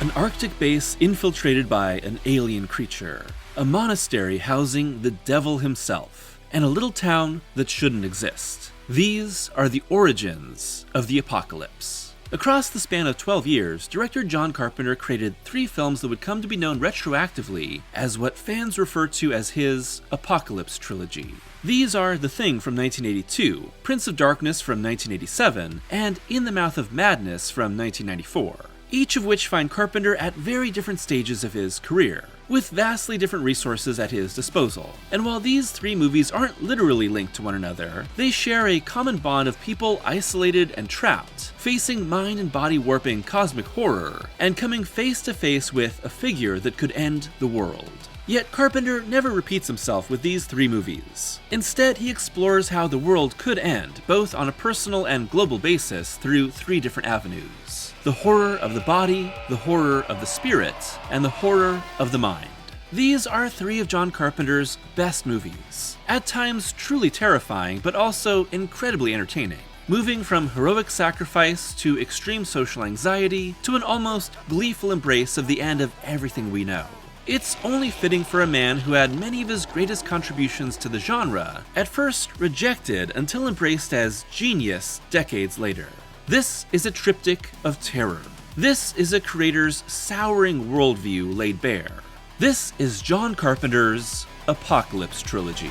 An Arctic base infiltrated by an alien creature, a monastery housing the devil himself, and a little town that shouldn't exist. These are the origins of the apocalypse. Across the span of 12 years, director John Carpenter created 3 films that would come to be known retroactively as what fans refer to as his Apocalypse Trilogy. These are The Thing from 1982, Prince of Darkness from 1987, and In the Mouth of Madness from 1994. Each of which find Carpenter at very different stages of his career, with vastly different resources at his disposal. And while these 3 movies aren't literally linked to one another, they share a common bond of people isolated and trapped, facing mind and body warping cosmic horror, and coming face to face with a figure that could end the world. Yet Carpenter never repeats himself with these 3 movies. Instead, he explores how the world could end, both on a personal and global basis, through 3 different avenues. The horror of the body, the horror of the spirit, and the horror of the mind. These are 3 of John Carpenter's best movies, at times truly terrifying, but also incredibly entertaining. Moving from heroic sacrifice to extreme social anxiety to an almost gleeful embrace of the end of everything we know. It's only fitting for a man who had many of his greatest contributions to the genre, at first rejected until embraced as genius decades later. This is a triptych of terror. This is a creator's souring worldview laid bare. This is John Carpenter's Apocalypse Trilogy.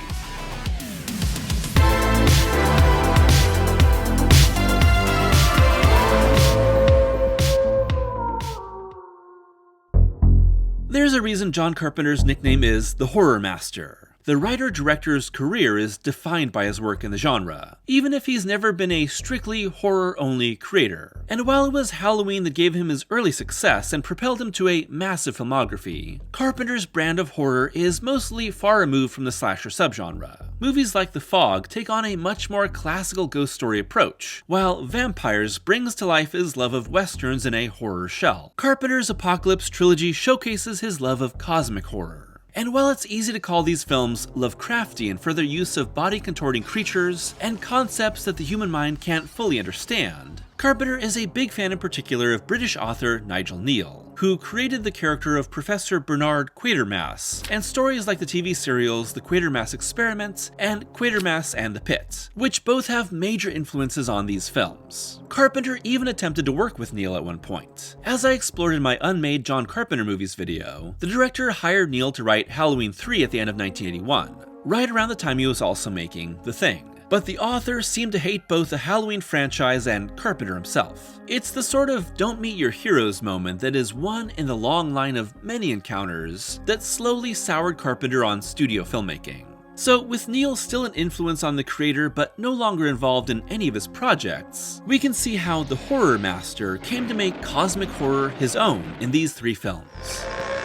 There's a reason John Carpenter's nickname is the Horror Master. The writer-director's career is defined by his work in the genre, even if he's never been a strictly horror-only creator. And while it was Halloween that gave him his early success and propelled him to a massive filmography, Carpenter's brand of horror is mostly far removed from the slasher subgenre. Movies like The Fog take on a much more classical ghost story approach, while Vampires brings to life his love of westerns in a horror shell. Carpenter's Apocalypse Trilogy showcases his love of cosmic horror. And while it's easy to call these films Lovecraftian for their use of body-contorting creatures and concepts that the human mind can't fully understand, Carpenter is a big fan in particular of British author Nigel Kneale, who created the character of Professor Bernard Quatermass, and stories like the TV serials The Quatermass Experiment and Quatermass and the Pit, which both have major influences on these films. Carpenter even attempted to work with Kneale at one point. As I explored in my Unmade John Carpenter Movies video, the director hired Kneale to write Halloween 3 at the end of 1981, right around the time he was also making The Thing. But the author seemed to hate both the Halloween franchise and Carpenter himself. It's the sort of don't meet your heroes moment that is one in the long line of many encounters that slowly soured Carpenter on studio filmmaking. So with Kneale still an influence on the creator but no longer involved in any of his projects, we can see how the Horror Master came to make cosmic horror his own in these 3 films.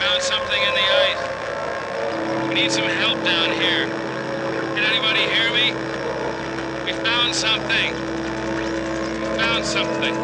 Found something in the ice. We need some help down here. Can anybody hear me? We found something. We found something.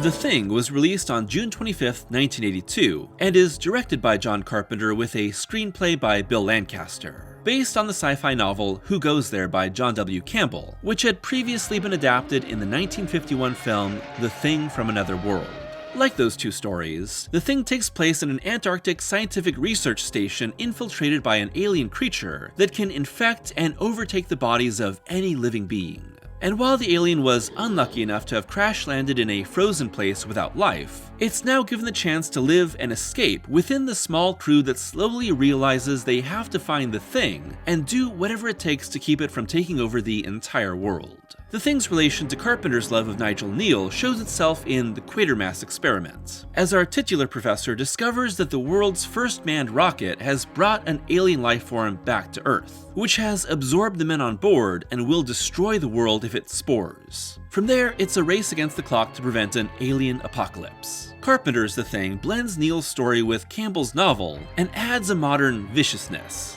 The Thing was released on June 25, 1982, and is directed by John Carpenter with a screenplay by Bill Lancaster, based on the sci-fi novel Who Goes There by John W. Campbell, which had previously been adapted in the 1951 film The Thing from Another World. Like those 2 stories, The Thing takes place in an Antarctic scientific research station infiltrated by an alien creature that can infect and overtake the bodies of any living being. And while the alien was unlucky enough to have crash-landed in a frozen place without life, it's now given the chance to live and escape within the small crew that slowly realizes they have to find the Thing and do whatever it takes to keep it from taking over the entire world. The Thing's relation to Carpenter's love of Nigel Kneale shows itself in the Quatermass Experiment, as our titular professor discovers that the world's first manned rocket has brought an alien life form back to Earth, which has absorbed the men on board and will destroy the world if it spores. From there, it's a race against the clock to prevent an alien apocalypse. Carpenter's The Thing blends Kneale's story with Campbell's novel and adds a modern viciousness.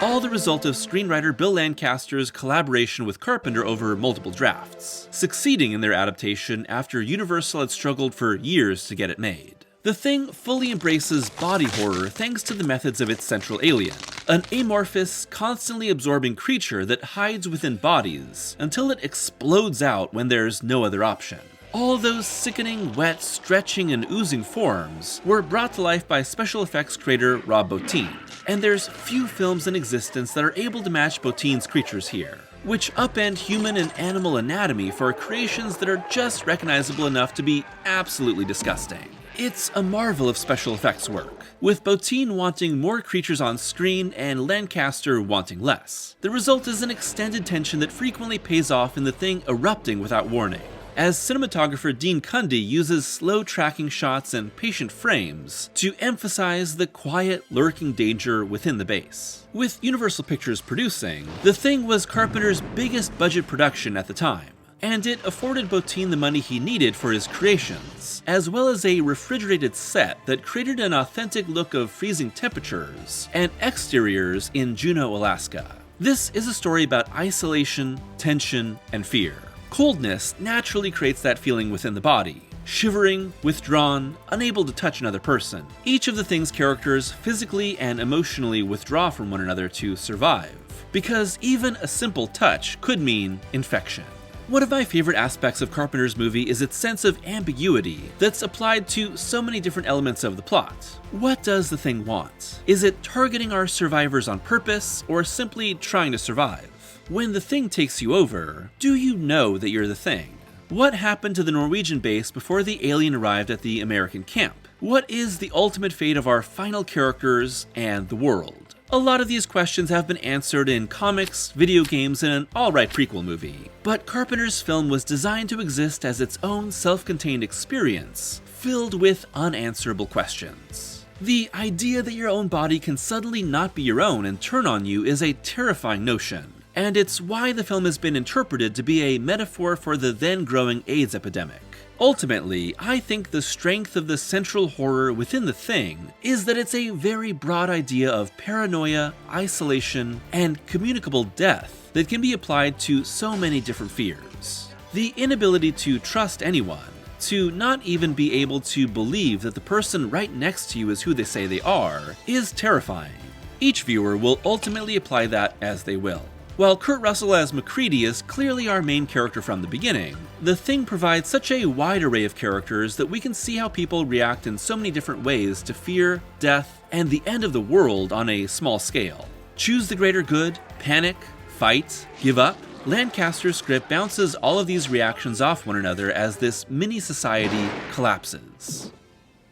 All the result of screenwriter Bill Lancaster's collaboration with Carpenter over multiple drafts, succeeding in their adaptation after Universal had struggled for years to get it made. The Thing fully embraces body horror thanks to the methods of its central alien, an amorphous, constantly absorbing creature that hides within bodies until it explodes out when there's no other option. All those sickening, wet, stretching, and oozing forms were brought to life by special effects creator Rob Bottin, and there's few films in existence that are able to match Bottin's creatures here, which upend human and animal anatomy for creations that are just recognizable enough to be absolutely disgusting. It's a marvel of special effects work, with Bottin wanting more creatures on screen and Lancaster wanting less. The result is an extended tension that frequently pays off in the thing erupting without warning, as cinematographer Dean Cundy uses slow tracking shots and patient frames to emphasize the quiet, lurking danger within the base. With Universal Pictures producing, The Thing was Carpenter's biggest budget production at the time, and it afforded Bottin the money he needed for his creations, as well as a refrigerated set that created an authentic look of freezing temperatures and exteriors in Juneau, Alaska. This is a story about isolation, tension, and fear. Coldness naturally creates that feeling within the body. Shivering, withdrawn, unable to touch another person. Each of the Thing's characters physically and emotionally withdraw from one another to survive, because even a simple touch could mean infection. One of my favorite aspects of Carpenter's movie is its sense of ambiguity that's applied to so many different elements of the plot. What does the Thing want? Is it targeting our survivors on purpose, or simply trying to survive? When the Thing takes you over, do you know that you're the Thing? What happened to the Norwegian base before the alien arrived at the American camp? What is the ultimate fate of our final characters and the world? A lot of these questions have been answered in comics, video games, and an alright prequel movie, but Carpenter's film was designed to exist as its own self-contained experience, filled with unanswerable questions. The idea that your own body can suddenly not be your own and turn on you is a terrifying notion, and it's why the film has been interpreted to be a metaphor for the then growing AIDS epidemic. Ultimately, I think the strength of the central horror within The Thing is that it's a very broad idea of paranoia, isolation, and communicable death that can be applied to so many different fears. The inability to trust anyone, to not even be able to believe that the person right next to you is who they say they are, is terrifying. Each viewer will ultimately apply that as they will. While Kurt Russell as MacReady is clearly our main character from the beginning, The Thing provides such a wide array of characters that we can see how people react in so many different ways to fear, death, and the end of the world on a small scale. Choose the greater good, panic, fight, give up. Lancaster's script bounces all of these reactions off one another as this mini-society collapses.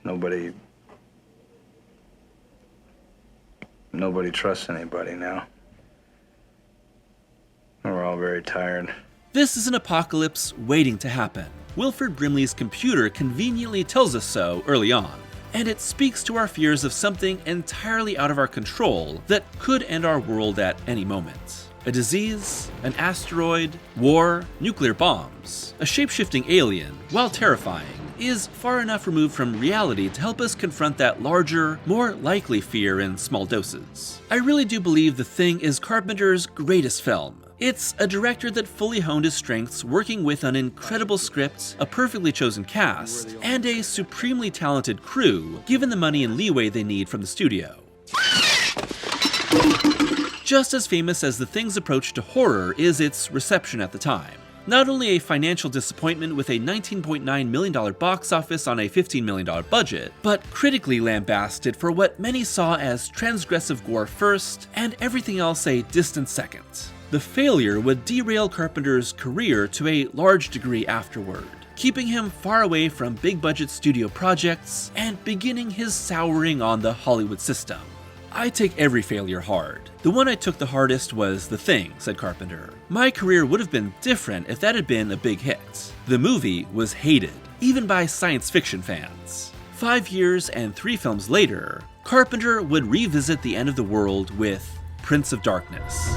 Nobody trusts anybody now. We're all very tired. This is an apocalypse waiting to happen. Wilford Brimley's computer conveniently tells us so early on, and it speaks to our fears of something entirely out of our control that could end our world at any moment. A disease, an asteroid, war, nuclear bombs. A shape-shifting alien, while terrifying, is far enough removed from reality to help us confront that larger, more likely fear in small doses. I really do believe The Thing is Carpenter's greatest film. It's a director that fully honed his strengths working with an incredible script, a perfectly chosen cast, and a supremely talented crew, given the money and leeway they need from the studio. Just as famous as The Thing's approach to horror is its reception at the time. Not only a financial disappointment with a $19.9 million box office on a $15 million budget, but critically lambasted for what many saw as transgressive gore first, and everything else a distant second. The failure would derail Carpenter's career to a large degree afterward, keeping him far away from big-budget studio projects and beginning his souring on the Hollywood system. I take every failure hard. The one I took the hardest was The Thing, said Carpenter. My career would have been different if that had been a big hit. The movie was hated, even by science fiction fans. 5 years and 3 films later, Carpenter would revisit the end of the world with Prince of Darkness.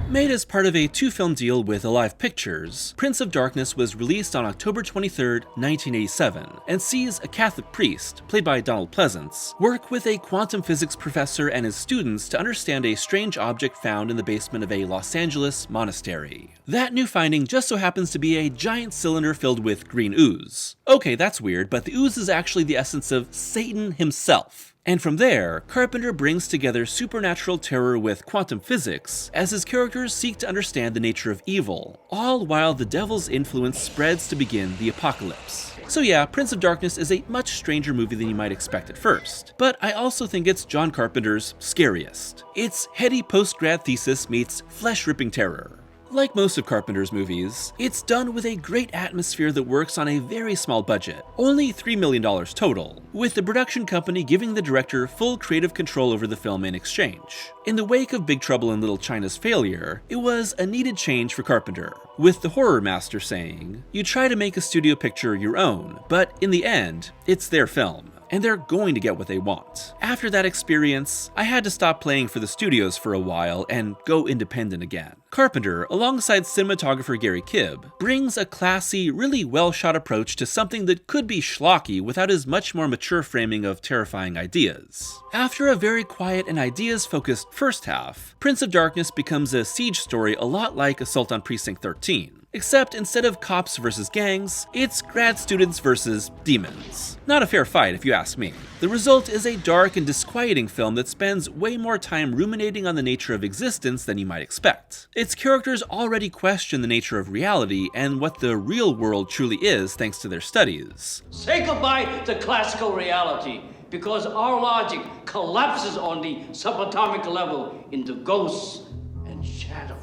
Made as part of a 2-film deal with Alive Pictures, Prince of Darkness was released on October 23, 1987, and sees a Catholic priest, played by Donald Pleasance, work with a quantum physics professor and his students to understand a strange object found in the basement of a Los Angeles monastery. That new finding just so happens to be a giant cylinder filled with green ooze. Okay, that's weird, but the ooze is actually the essence of Satan himself. And from there, Carpenter brings together supernatural terror with quantum physics as his characters seek to understand the nature of evil, all while the devil's influence spreads to begin the apocalypse. So yeah, Prince of Darkness is a much stranger movie than you might expect at first, but I also think it's John Carpenter's scariest. Its heady post-grad thesis meets flesh-ripping terror. Like most of Carpenter's movies, it's done with a great atmosphere that works on a very small budget, only $3 million total, with the production company giving the director full creative control over the film in exchange. In the wake of Big Trouble in Little China's failure, it was a needed change for Carpenter, with the horror master saying, "You try to make a studio picture your own, but in the end, it's their film, and they're going to get what they want." After that experience, I had to stop playing for the studios for a while and go independent again. Carpenter, alongside cinematographer Gary Kibb, brings a classy, really well-shot approach to something that could be schlocky without his much more mature framing of terrifying ideas. After a very quiet and ideas-focused first half, Prince of Darkness becomes a siege story a lot like Assault on Precinct 13. Except instead of cops versus gangs, it's grad students versus demons. Not a fair fight if you ask me. The result is a dark and disquieting film that spends way more time ruminating on the nature of existence than you might expect. Its characters already question the nature of reality and what the real world truly is thanks to their studies. Say goodbye to classical reality, because our logic collapses on the subatomic level into ghosts and shadows.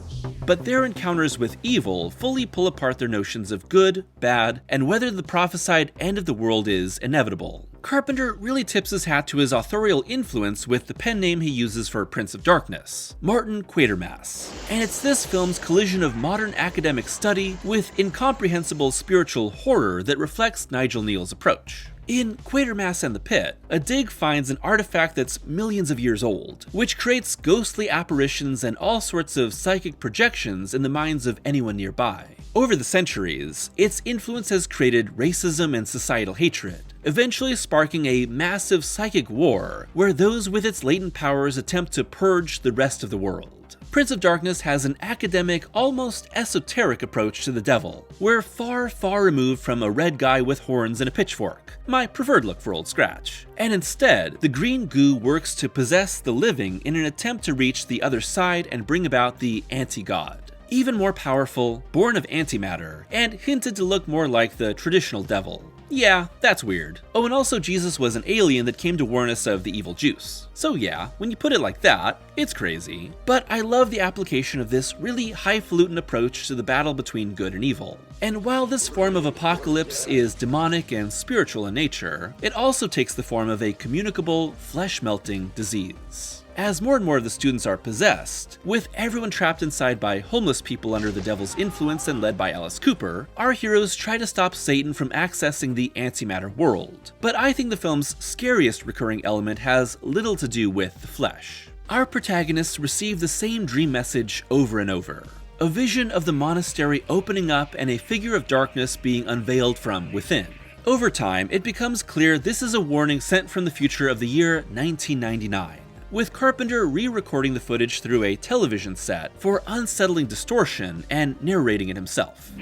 But their encounters with evil fully pull apart their notions of good, bad, and whether the prophesied end of the world is inevitable. Carpenter really tips his hat to his authorial influence with the pen name he uses for Prince of Darkness, Martin Quatermass. And it's this film's collision of modern academic study with incomprehensible spiritual horror that reflects Nigel Neal's approach. In Quatermass and the Pit, a dig finds an artifact that's millions of years old, which creates ghostly apparitions and all sorts of psychic projections in the minds of anyone nearby. Over the centuries, its influence has created racism and societal hatred, eventually sparking a massive psychic war where those with its latent powers attempt to purge the rest of the world. Prince of Darkness has an academic, almost esoteric approach to the devil. We're far, far removed from a red guy with horns and a pitchfork, my preferred look for Old Scratch. And instead, the green goo works to possess the living in an attempt to reach the other side and bring about the anti-god. Even more powerful, born of antimatter, and hinted to look more like the traditional devil. Yeah, that's weird. Oh, and also Jesus was an alien that came to warn us of the evil juice. So yeah, when you put it like that, it's crazy. But I love the application of this really highfalutin approach to the battle between good and evil. And while this form of apocalypse is demonic and spiritual in nature, it also takes the form of a communicable, flesh-melting disease. As more and more of the students are possessed, with everyone trapped inside by homeless people under the devil's influence and led by Alice Cooper, our heroes try to stop Satan from accessing the antimatter world. But I think the film's scariest recurring element has little to do with the flesh. Our protagonists receive the same dream message over and over. A vision of the monastery opening up and a figure of darkness being unveiled from within. Over time, it becomes clear this is a warning sent from the future of the year 1999. With Carpenter re-recording the footage through a television set for unsettling distortion and narrating it himself.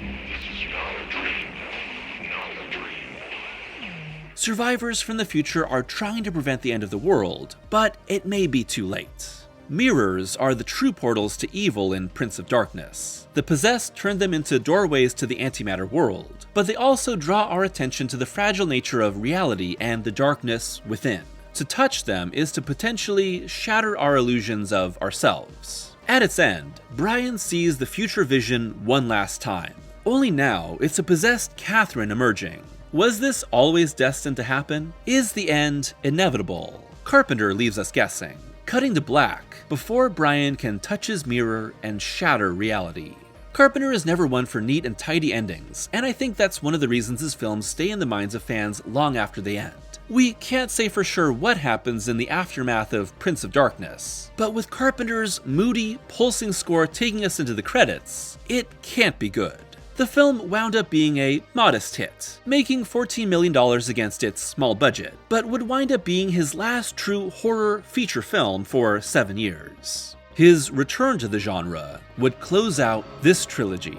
Survivors from the future are trying to prevent the end of the world, but it may be too late. Mirrors are the true portals to evil in Prince of Darkness. The possessed turn them into doorways to the antimatter world, but they also draw our attention to the fragile nature of reality and the darkness within. To touch them is to potentially shatter our illusions of ourselves. At its end, Brian sees the future vision one last time. Only now, it's a possessed Catherine emerging. Was this always destined to happen? Is the end inevitable? Carpenter leaves us guessing, cutting to black before Brian can touch his mirror and shatter reality. Carpenter is never one for neat and tidy endings, and I think that's one of the reasons his films stay in the minds of fans long after they end. We can't say for sure what happens in the aftermath of Prince of Darkness, but with Carpenter's moody, pulsing score taking us into the credits, it can't be good. The film wound up being a modest hit, making $14 million against its small budget, but would wind up being his last true horror feature film for 7 years. His return to the genre would close out this trilogy.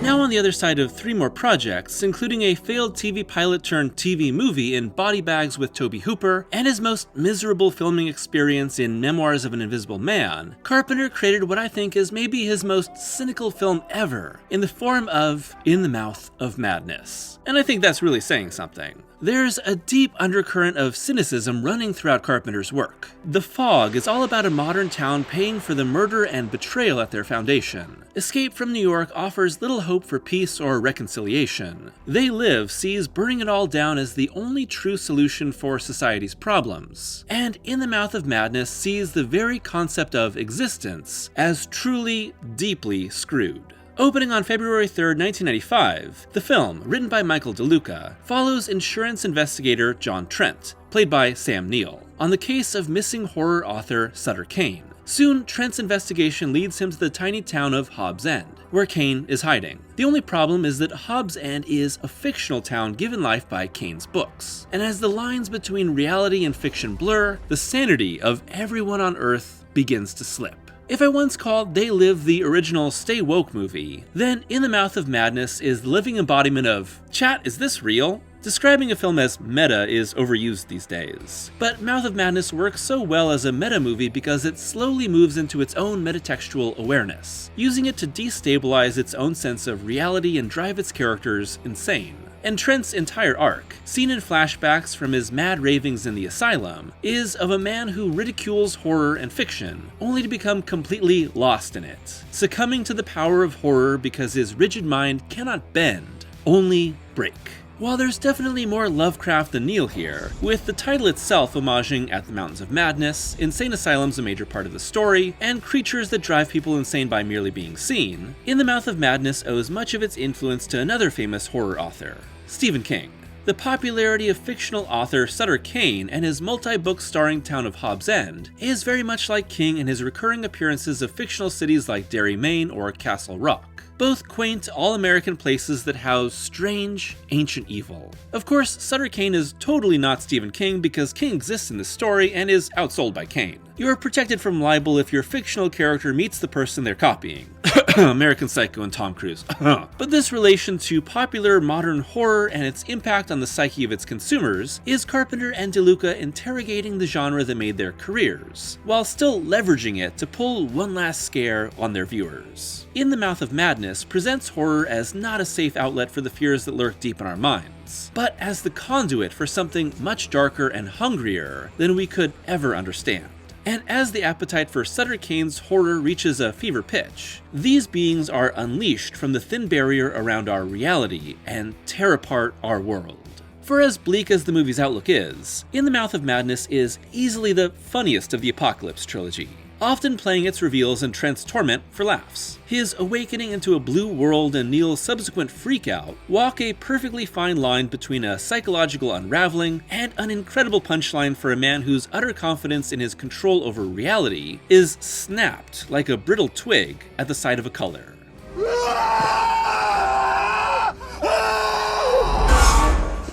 Now on the other side of 3 more projects, including a failed TV pilot turned TV movie in Body Bags with Tobe Hooper, and his most miserable filming experience in Memoirs of an Invisible Man, Carpenter created what I think is maybe his most cynical film ever, in the form of In the Mouth of Madness. And I think that's really saying something. There's a deep undercurrent of cynicism running throughout Carpenter's work. The Fog is all about a modern town paying for the murder and betrayal at their foundation. Escape from New York offers little hope for peace or reconciliation. They Live sees burning it all down as the only true solution for society's problems. And In the Mouth of Madness sees the very concept of existence as truly, deeply screwed. Opening on February 3, 1995, the film, written by Michael DeLuca, follows insurance investigator John Trent, played by Sam Neill, on the case of missing horror author Sutter Kane. Soon, Trent's investigation leads him to the tiny town of Hobbs End, where Kane is hiding. The only problem is that Hobbs End is a fictional town given life by Kane's books, and as the lines between reality and fiction blur, the sanity of everyone on Earth begins to slip. If I once called They Live the original Stay Woke movie, then In the Mouth of Madness is the living embodiment of, "Chat, is this real?" Describing a film as meta is overused these days. But Mouth of Madness works so well as a meta movie because it slowly moves into its own metatextual awareness, using it to destabilize its own sense of reality and drive its characters insane. And Trent's entire arc, seen in flashbacks from his mad ravings in the asylum, is of a man who ridicules horror and fiction, only to become completely lost in it, succumbing to the power of horror because his rigid mind cannot bend, only break. While there's definitely more Lovecraft than Neill here, with the title itself homaging At the Mountains of Madness, insane asylums a major part of the story, and creatures that drive people insane by merely being seen, In the Mouth of Madness owes much of its influence to another famous horror author, Stephen King. The popularity of fictional author Sutter Kane and his multi-book starring town of Hobbs End is very much like King and his recurring appearances of fictional cities like Derry, Maine or Castle Rock. Both quaint, all-American places that house strange, ancient evil. Of course, Sutter Kane is totally not Stephen King because King exists in this story and is outsold by Kane. You are protected from libel if your fictional character meets the person they're copying. American Psycho and Tom Cruise. But this relation to popular modern horror and its impact on the psyche of its consumers is Carpenter and DeLuca interrogating the genre that made their careers, while still leveraging it to pull one last scare on their viewers. In the Mouth of Madness presents horror as not a safe outlet for the fears that lurk deep in our minds, but as the conduit for something much darker and hungrier than we could ever understand. And as the appetite for Sutter Kane's horror reaches a fever pitch, these beings are unleashed from the thin barrier around our reality and tear apart our world. For as bleak as the movie's outlook is, In the Mouth of Madness is easily the funniest of the Apocalypse trilogy, often playing its reveals and Trent's torment for laughs. His awakening into a blue world and Neil's subsequent freakout walk a perfectly fine line between a psychological unraveling and an incredible punchline for a man whose utter confidence in his control over reality is snapped like a brittle twig at the sight of a color.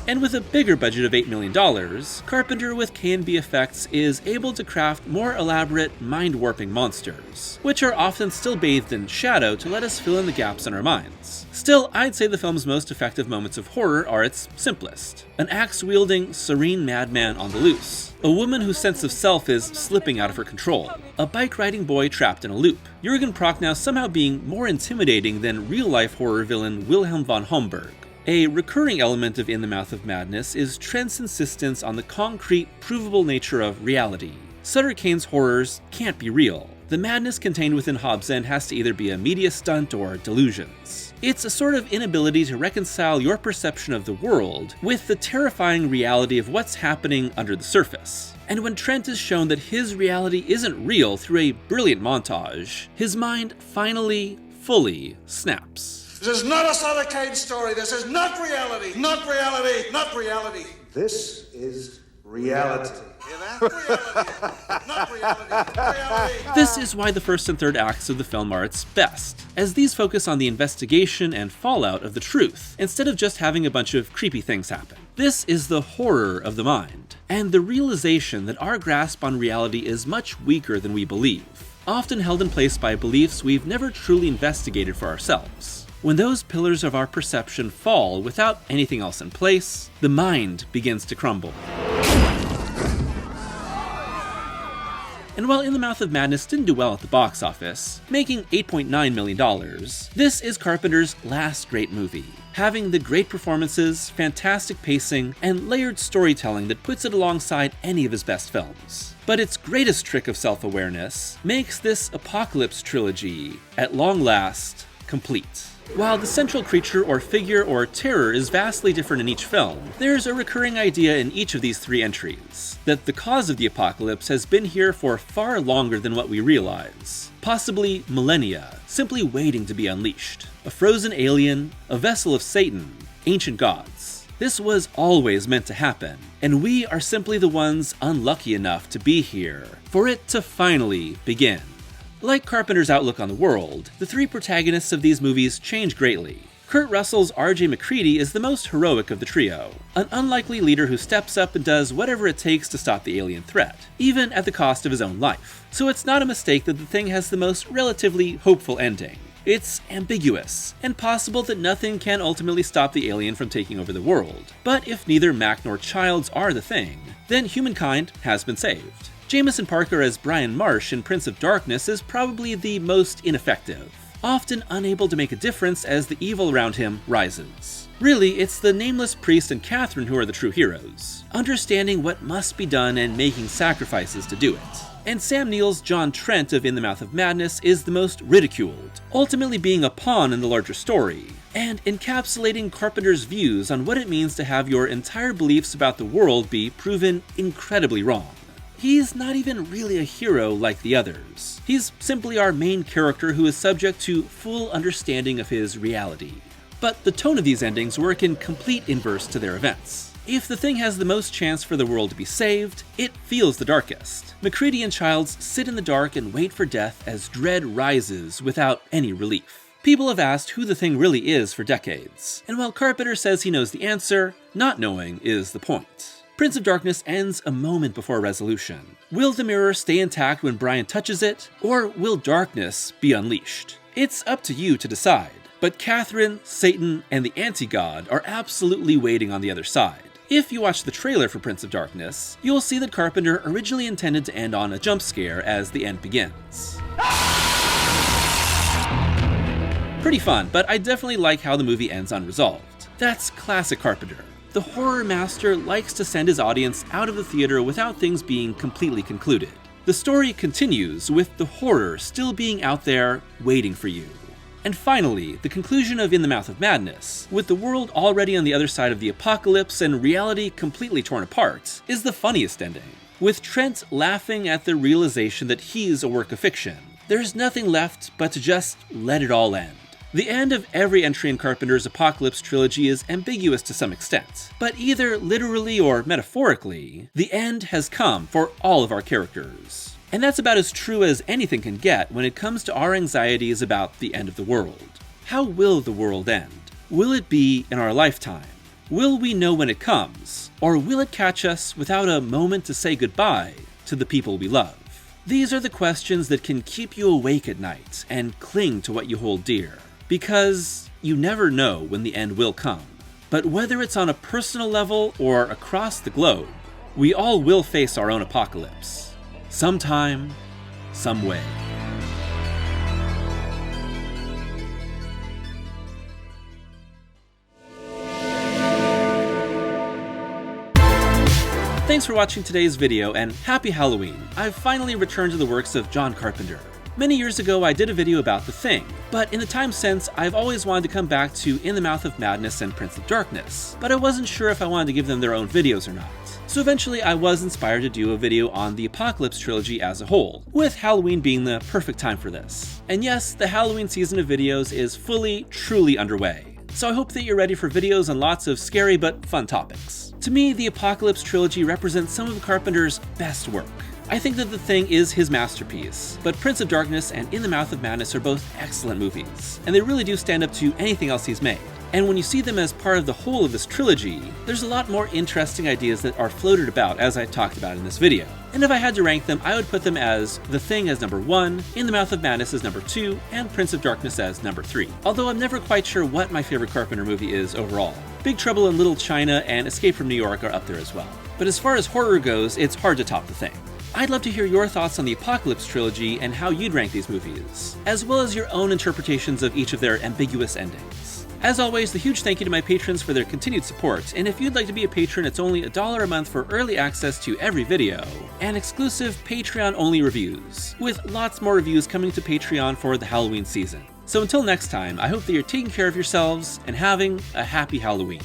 And with a bigger budget of $8 million, Carpenter with K&B effects is able to craft more elaborate, mind-warping monsters, which are often still bathed in shadow to let us fill in the gaps in our minds. Still, I'd say the film's most effective moments of horror are its simplest. An axe-wielding, serene madman on the loose. A woman whose sense of self is slipping out of her control. A bike-riding boy trapped in a loop. Jürgen Prochnow somehow being more intimidating than real-life horror villain Wilhelm von Homburg. A recurring element of In the Mouth of Madness is Trent's insistence on the concrete, provable nature of reality. Sutter Kane's horrors can't be real. The madness contained within Hobbs End has to either be a media stunt or delusions. It's a sort of inability to reconcile your perception of the world with the terrifying reality of what's happening under the surface. And when Trent is shown that his reality isn't real through a brilliant montage, his mind finally, fully snaps. This is not a Sutter Kane story. This is not reality. Not reality. Not reality. This is reality. Not reality. Reality. This is why the first and third acts of the film are its best, as these focus on the investigation and fallout of the truth, instead of just having a bunch of creepy things happen. This is the horror of the mind, and the realization that our grasp on reality is much weaker than we believe, often held in place by beliefs we've never truly investigated for ourselves. When those pillars of our perception fall without anything else in place, the mind begins to crumble. And while In the Mouth of Madness didn't do well at the box office, making $8.9 million, this is Carpenter's last great movie, having the great performances, fantastic pacing, and layered storytelling that puts it alongside any of his best films. But its greatest trick of self-awareness makes this Apocalypse trilogy, at long last, complete. While the central creature or figure or terror is vastly different in each film, there's a recurring idea in each of these three entries, that the cause of the apocalypse has been here for far longer than what we realize. Possibly millennia, simply waiting to be unleashed. A frozen alien, a vessel of Satan, ancient gods. This was always meant to happen, and we are simply the ones unlucky enough to be here for it to finally begin. Like Carpenter's outlook on the world, the three protagonists of these movies change greatly. Kurt Russell's R.J. MacReady is the most heroic of the trio, an unlikely leader who steps up and does whatever it takes to stop the alien threat, even at the cost of his own life. So it's not a mistake that The Thing has the most relatively hopeful ending. It's ambiguous, and possible that nothing can ultimately stop the alien from taking over the world. But if neither Mac nor Childs are the Thing, then humankind has been saved. Jameson Parker as Brian Marsh in Prince of Darkness is probably the most ineffective, often unable to make a difference as the evil around him rises. Really, it's the nameless priest and Catherine who are the true heroes, understanding what must be done and making sacrifices to do it. And Sam Neill's John Trent of In the Mouth of Madness is the most ridiculed, ultimately being a pawn in the larger story, and encapsulating Carpenter's views on what it means to have your entire beliefs about the world be proven incredibly wrong. He's not even really a hero like the others. He's simply our main character who is subject to full understanding of his reality. But the tone of these endings work in complete inverse to their events. If The Thing has the most chance for the world to be saved, it feels the darkest. MacReady and Childs sit in the dark and wait for death as dread rises without any relief. People have asked who The Thing really is for decades, and while Carpenter says he knows the answer, not knowing is the point. Prince of Darkness ends a moment before resolution. Will the mirror stay intact when Brian touches it, or will darkness be unleashed? It's up to you to decide, but Catherine, Satan, and the anti-god are absolutely waiting on the other side. If you watch the trailer for Prince of Darkness, you'll see that Carpenter originally intended to end on a jump scare as the end begins. Pretty fun, but I definitely like how the movie ends unresolved. That's classic Carpenter. The horror master likes to send his audience out of the theater without things being completely concluded. The story continues with the horror still being out there waiting for you. And finally, the conclusion of In the Mouth of Madness, with the world already on the other side of the apocalypse and reality completely torn apart, is the funniest ending. With Trent laughing at the realization that he's a work of fiction, there's nothing left but to just let it all end. The end of every entry in Carpenter's Apocalypse trilogy is ambiguous to some extent, but either literally or metaphorically, the end has come for all of our characters. And that's about as true as anything can get when it comes to our anxieties about the end of the world. How will the world end? Will it be in our lifetime? Will we know when it comes? Or will it catch us without a moment to say goodbye to the people we love? These are the questions that can keep you awake at night and cling to what you hold dear. Because you never know when the end will come. But whether it's on a personal level or across the globe, we all will face our own apocalypse. Sometime, some way. Thanks for watching today's video, and happy Halloween! I've finally returned to the works of John Carpenter. Many years ago, I did a video about The Thing, but in the time since, I've always wanted to come back to In the Mouth of Madness and Prince of Darkness, but I wasn't sure if I wanted to give them their own videos or not. So eventually, I was inspired to do a video on the Apocalypse trilogy as a whole, with Halloween being the perfect time for this. And yes, the Halloween season of videos is fully, truly underway. So I hope that you're ready for videos on lots of scary but fun topics. To me, the Apocalypse trilogy represents some of Carpenter's best work. I think that The Thing is his masterpiece, but Prince of Darkness and In the Mouth of Madness are both excellent movies, and they really do stand up to anything else he's made. And when you see them as part of the whole of this trilogy, there's a lot more interesting ideas that are floated about, as I talked about in this video. And if I had to rank them, I would put them as The Thing as number 1, In the Mouth of Madness as number 2, and Prince of Darkness as number 3. Although I'm never quite sure what my favorite Carpenter movie is overall. Big Trouble in Little China and Escape from New York are up there as well. But as far as horror goes, it's hard to top The Thing. I'd love to hear your thoughts on the Apocalypse trilogy and how you'd rank these movies, as well as your own interpretations of each of their ambiguous endings. As always, a huge thank you to my patrons for their continued support, and if you'd like to be a patron, it's only $1 a month for early access to every video, and exclusive Patreon-only reviews, with lots more reviews coming to Patreon for the Halloween season. So until next time, I hope that you're taking care of yourselves and having a happy Halloween.